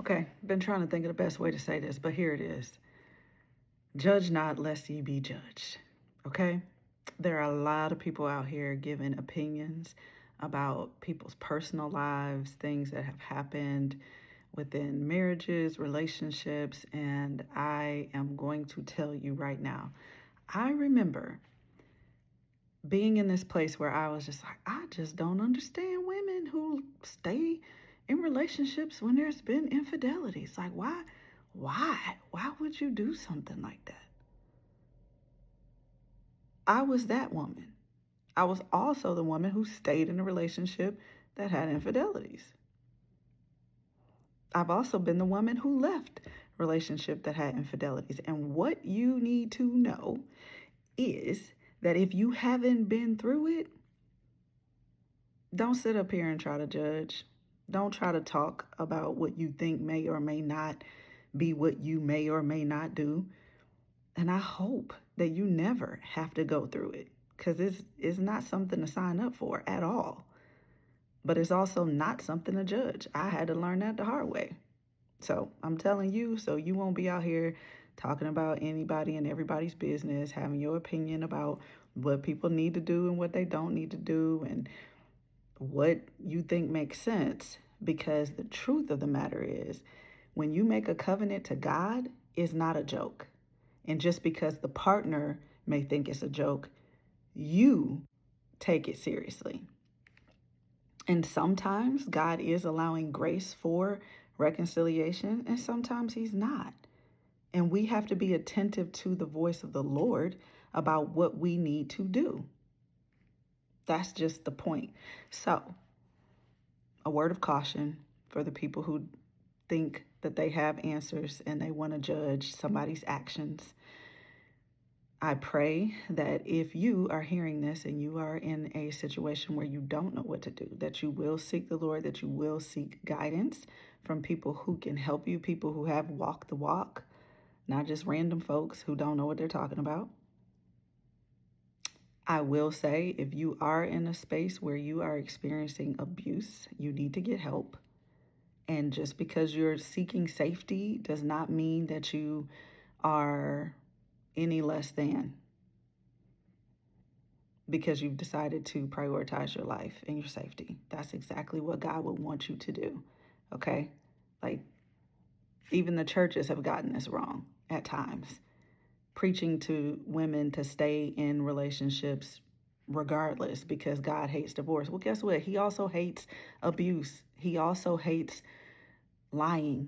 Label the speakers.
Speaker 1: Okay, been trying to think of the best way to say this, but here it is. Judge not, lest ye be judged. Okay? There are a lot of people out here giving opinions about people's personal lives, things that have happened within marriages, relationships, and I am going to tell you right now. I remember being in this place where I was just like, I just don't understand women who stay in relationships when there's been infidelity. It's like, why? Why would you do something like that? I was that woman. I was also the woman who stayed in a relationship that had infidelities. I've also been the woman who left a relationship that had infidelities. And what you need to know is that if you haven't been through it, don't sit up here and try to judge. Don't try to talk about what you think may or may not be what you may or may not do. And I hope that you never have to go through it, because it's not something to sign up for at all. But it's also not something to judge. I had to learn that the hard way. So I'm telling you, so you won't be out here talking about anybody and everybody's business, having your opinion about what people need to do and what they don't need to do, and what you think makes sense. Because the truth of the matter is, when you make a covenant to God, it's not a joke. And just because the partner may think it's a joke, you take it seriously. And sometimes God is allowing grace for reconciliation, and sometimes He's not. And we have to be attentive to the voice of the Lord about what we need to do. That's just the point. So, a word of caution for the people who think that they have answers and they want to judge somebody's actions. I pray that if you are hearing this and you are in a situation where you don't know what to do, that you will seek the Lord, that you will seek guidance from people who can help you, people who have walked the walk, not just random folks who don't know what they're talking about. I will say, if you are in a space where you are experiencing abuse, you need to get help. And just because you're seeking safety does not mean that you are any less than, because you've decided to prioritize your life and your safety. That's exactly what God would want you to do. Okay? Like, even the churches have gotten this wrong at times, preaching to women to stay in relationships regardless because God hates divorce. Well, guess what? He also hates abuse. He also hates lying.